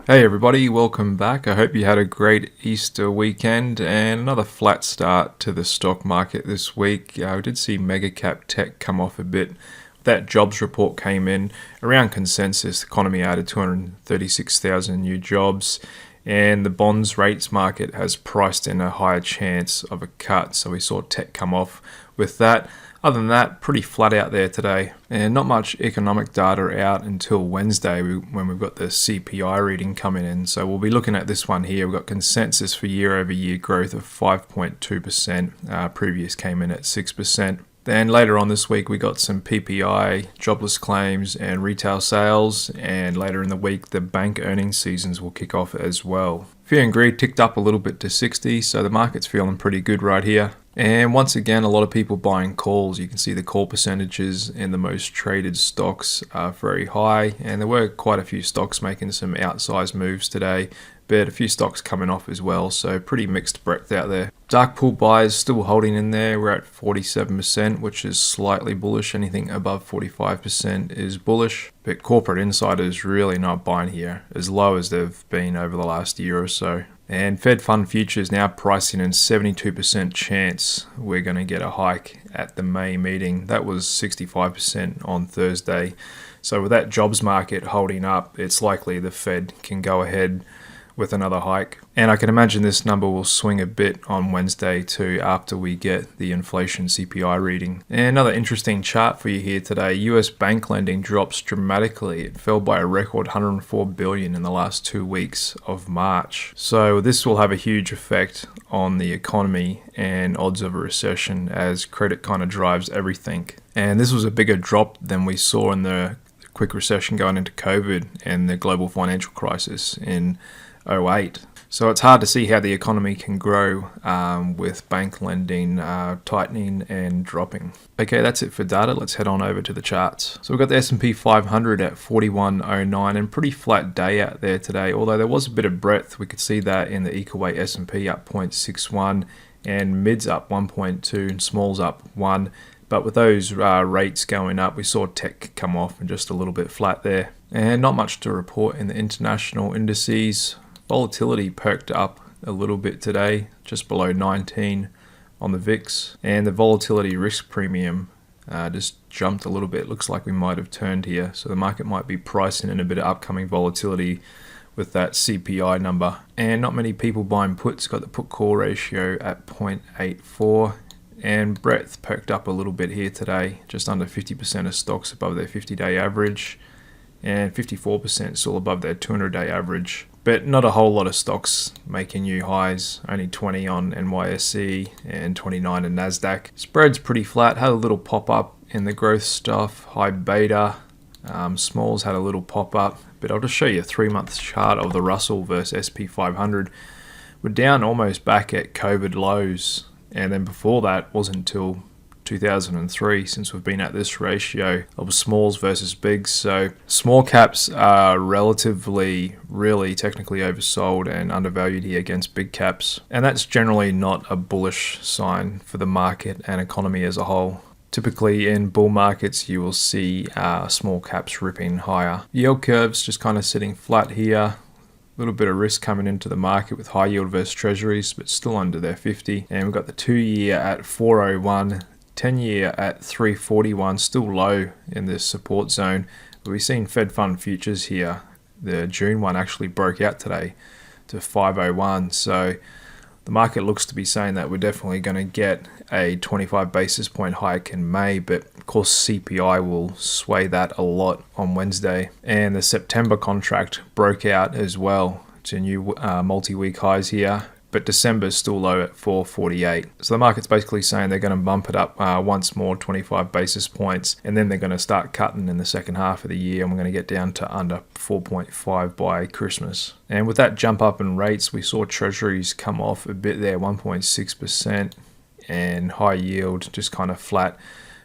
Hey everybody, welcome back. I hope you had a great Easter weekend and another flat start to the stock market this week. We did see mega cap tech come off a bit. That jobs report came in around consensus. The economy added 236,000 new jobs, and the bonds rates market has priced in a higher chance of a cut. So we saw tech come off with that. Other than that, pretty flat out there today, and not much economic data out until Wednesday when we've got the CPI reading coming in. So we'll be looking at this one here. We've got consensus for year-over-year growth of 5.2%. Previous came in at 6%. Then later on this week, we got some PPI, jobless claims, and retail sales. And later in the week, the bank earnings seasons will kick off as well. Fear and greed ticked up a little bit to 60, so the market's feeling pretty good right here. And once again, a lot of people buying calls. You can see the call percentages in the most traded stocks are very high. And there were quite a few stocks making some outsized moves today, but a few stocks coming off as well. So pretty mixed breadth out there. Dark pool buyers still holding in there. We're at 47%, which is slightly bullish. Anything above 45% is bullish. But corporate insiders really not buying here, as low as they've been over the last year or so. And Fed Fund futures now pricing in 72% chance we're going to get a hike at the May meeting. That was 65% on Thursday. So with that jobs market holding up, it's likely the Fed can go ahead with another hike. And I can imagine this number will swing a bit on Wednesday too after we get the inflation CPI reading. And another interesting chart for you here today. US bank lending drops dramatically. It fell by a record $104 billion in the last 2 weeks of March. So this will have a huge effect on the economy and odds of a recession as credit kind of drives everything. And this was a bigger drop than we saw in the quick recession going into COVID and the global financial crisis in 2008. So it's hard to see how the economy can grow with bank lending tightening and dropping. Okay, that's it for data. Let's head on over to the charts. So we've got the SP500 at 4109 and pretty flat day out there today. Although there was a bit of breadth, we could see that in the equal weight S&P up 0.61 and mids up 1.2 and smalls up 1. But with those rates going up, we saw tech come off and just a little bit flat there. And not much to report in the international indices. Volatility perked up a little bit today, just below 19 on the VIX. And the volatility risk premium just jumped a little bit. Looks like we might have turned here. So the market might be pricing in a bit of upcoming volatility with that CPI number. And not many people buying puts. Got the put call ratio at 0.84. And breadth perked up a little bit here today. Just under 50% of stocks above their 50-day average. And 54% still above their 200-day average. But not a whole lot of stocks making new highs. Only 20 on NYSE and 29 in NASDAQ. Spread's pretty flat. Had a little pop up in the growth stuff. High beta. Smalls had a little pop up. But I'll just show you a 3-month chart of the Russell versus SP500. We're down almost back at COVID lows. And then before that wasn't until 2003 since we've been at this ratio of smalls versus bigs. So small caps are relatively really technically oversold and undervalued here against big caps, and that's generally not a bullish sign for the market and economy as a whole. Typically in bull markets you will see small caps ripping higher. Yield curves just kind of sitting flat here. A little bit of risk coming into the market with high yield versus treasuries, but still under their 50. And we've got the 2-year at 401. 10-year at 341, still low in this support zone. But we've seen Fed Fund futures here. The June one actually broke out today to 501. So the market looks to be saying that we're definitely going to get a 25 basis point hike in May. But of course CPI will sway that a lot on Wednesday. And the September contract broke out as well to new multi-week highs here. But December's still low at 448. So the market's basically saying they're going to bump it up once more, 25 basis points, and then they're going to start cutting in the second half of the year, and we're going to get down to under 4.5 by Christmas. And with that jump up in rates, we saw treasuries come off a bit there, 1.6%, and high yield just kind of flat,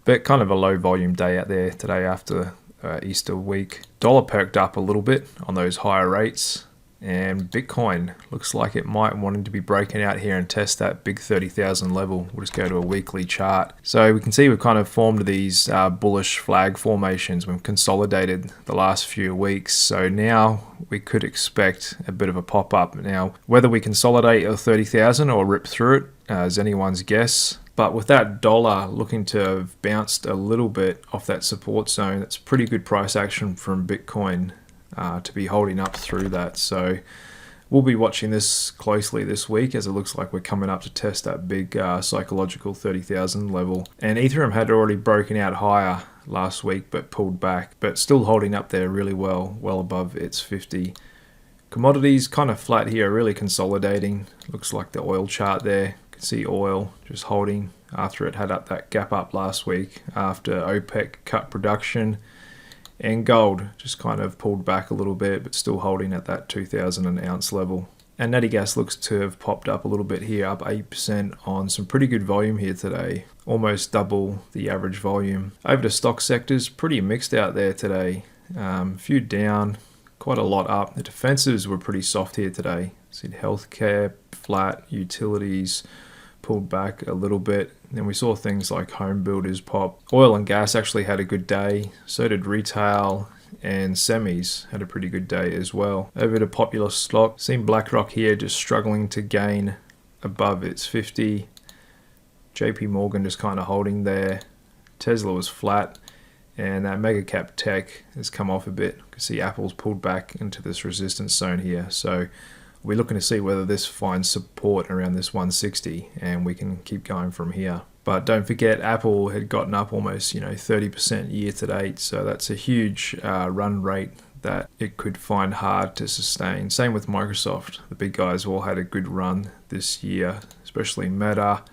but kind of a low volume day out there today after Easter week. Dollar perked up a little bit on those higher rates. And Bitcoin looks like it might want to be breaking out here and test that big 30,000 level. We'll just go to a weekly chart. So we can see we've kind of formed these bullish flag formations. We've consolidated the last few weeks. So now we could expect a bit of a pop up. Now, whether we consolidate at 30,000 or rip through it is anyone's guess. But with that dollar looking to have bounced a little bit off that support zone, that's pretty good price action from Bitcoin to be holding up through that. So we'll be watching this closely this week, as it looks like we're coming up to test that big psychological 30,000 level. And Ethereum had already broken out higher last week but pulled back, but still holding up there really well above its 50. Commodities kind of flat here, really consolidating. Looks like the oil chart there. You can see oil just holding after it had up that gap up last week after OPEC cut production. And gold just kind of pulled back a little bit, but still holding at that 2,000 an ounce level. And natty gas looks to have popped up a little bit here, up 8% on some pretty good volume here today. Almost double the average volume. Over to stock sectors, pretty mixed out there today. A few down, quite a lot up. The defensives were pretty soft here today. See healthcare, flat, utilities pulled back a little bit. Then we saw things like home builders pop. Oil and gas actually had a good day. So did retail, and semis had a pretty good day as well. Over to popular stock, seen BlackRock here just struggling to gain above its 50. JP Morgan just kind of holding there. Tesla was flat, and that mega cap tech has come off a bit. You can see Apple's pulled back into this resistance zone here. So we're looking to see whether this finds support around this 160 and we can keep going from here. But don't forget, Apple had gotten up almost 30% year to date, so that's a huge run rate that it could find hard to sustain. Same with Microsoft. The big guys all had a good run this year, especially Meta,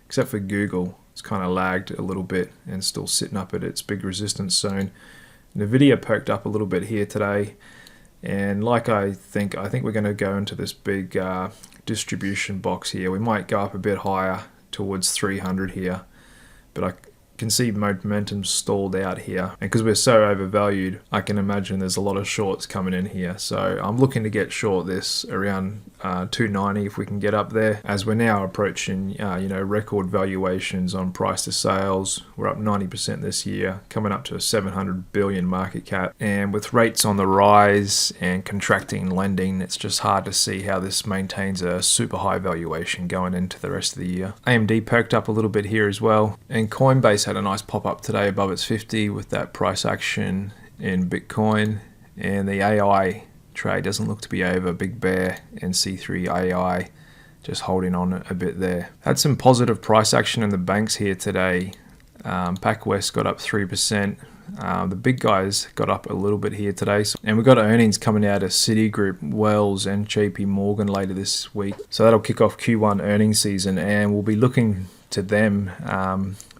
except for Google. It's kind of lagged a little bit and still sitting up at its big resistance zone. Nvidia perked up a little bit here today. And like I think we're going to go into this big distribution box here. We might go up a bit higher towards 300 here, but I can see momentum stalled out here. And because we're so overvalued, I can imagine there's a lot of shorts coming in here. So I'm looking to get short this around 290 if we can get up there, as we're now approaching record valuations on price to sales. We're up 90% this year, coming up to a 700 billion market cap. And with rates on the rise and contracting lending, it's just hard to see how this maintains a super high valuation going into the rest of the year. AMD perked up a little bit here as well, and Coinbase had a nice pop up today above its 50 with that price action in Bitcoin. And the AI trade doesn't look to be over. Big bear and C3 AI just holding on a bit there. Had some positive price action in the banks here today. PacWest got up 3%. The big guys got up a little bit here today. And we've got earnings coming out of Citigroup, Wells and JP Morgan later this week. So that'll kick off Q1 earnings season, and we'll be looking to them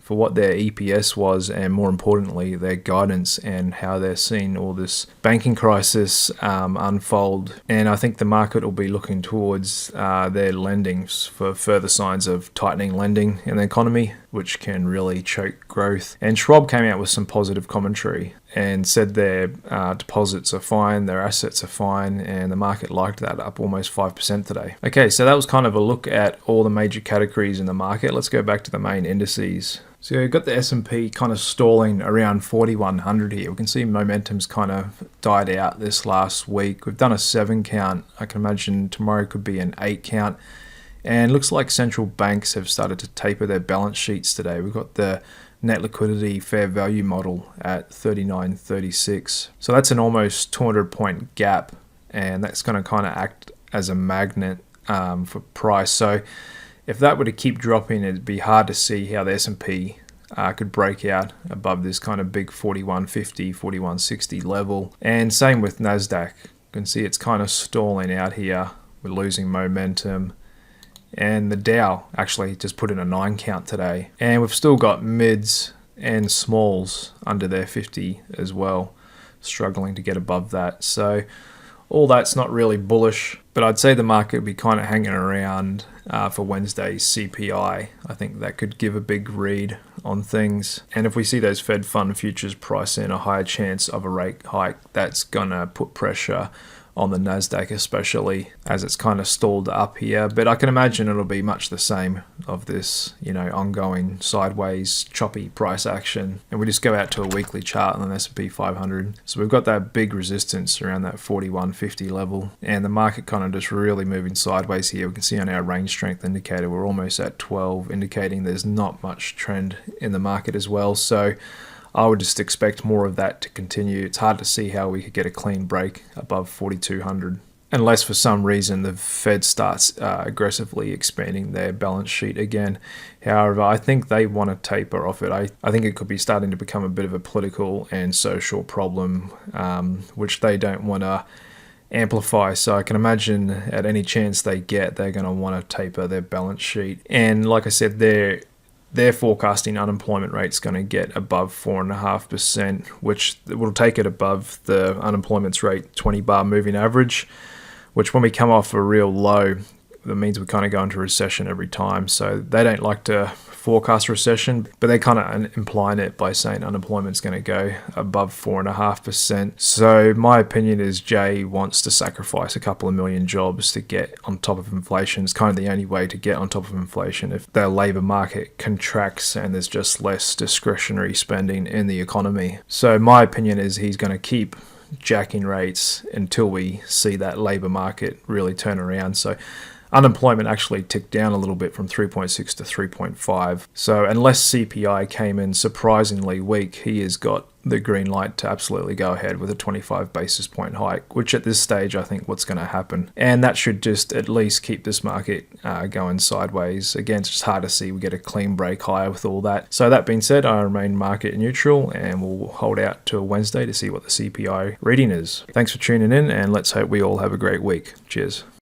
for what their EPS was, and more importantly, their guidance and how they're seeing all this banking crisis unfold. And I think the market will be looking towards their lendings for further signs of tightening lending in the economy, which can really choke growth. And Schwab came out with some positive commentary and said their deposits are fine, their assets are fine, and the market liked that, up almost 5% today. Okay, so that was kind of a look at all the major categories in the market. Let's go back to the main indices. So we've got the S&P kind of stalling around 4,100 here. We can see momentum's kind of died out this last week. We've done a 7 count. I can imagine tomorrow could be an 8 count. And looks like central banks have started to taper their balance sheets today. We've got the net liquidity fair value model at 39.36. So that's an almost 200 point gap, and that's going to kind of act as a magnet for price. So if that were to keep dropping, it'd be hard to see how the S&P could break out above this kind of big 4150, 4160 level. And same with NASDAQ. You can see it's kind of stalling out here. We're losing momentum. And the Dow actually just put in a 9 count today. And we've still got mids and smalls under their 50 as well, struggling to get above that. So all that's not really bullish, but I'd say the market would be kind of hanging around for Wednesday's CPI. I think that could give a big read on things. And if we see those Fed fund futures price in a higher chance of a rate hike, that's going to put pressure on the NASDAQ, especially as it's kind of stalled up here. But I can imagine it'll be much the same of this, ongoing sideways choppy price action. And we just go out to a weekly chart on the SP 500. So we've got that big resistance around that 41.50 level, and the market kind of just really moving sideways here. We can see on our range strength indicator we're almost at 12, indicating there's not much trend in the market as well. So I would just expect more of that to continue. It's hard to see how we could get a clean break above 4,200. Unless for some reason the Fed starts aggressively expanding their balance sheet again. However, I think they want to taper off it. I think it could be starting to become a bit of a political and social problem, which they don't want to amplify. So I can imagine at any chance they get, they're going to want to taper their balance sheet. And like I said, they're forecasting unemployment rate's going to get above 4.5%, which will take it above the unemployment rate 20 bar moving average, which when we come off a real low, that means we kind of go into recession every time. So they don't like to forecast recession, but they kind of implying it by saying unemployment's going to go above 4.5%. So my opinion is Jay wants to sacrifice a couple of million jobs to get on top of inflation. It's kind of the only way to get on top of inflation. If the labor market contracts and there's just less discretionary spending in the economy. So my opinion is he's going to keep jacking rates until we see that labor market really turn around. So unemployment actually ticked down a little bit from 3.6 to 3.5. So unless CPI came in surprisingly weak, he has got the green light to absolutely go ahead with a 25 basis point hike, which at this stage I think what's going to happen. And that should just at least keep this market going sideways. Again, it's just hard to see we get a clean break higher with all that. So that being said, I remain market neutral and we'll hold out till Wednesday to see what the CPI reading is. Thanks for tuning in, and let's hope we all have a great week. Cheers.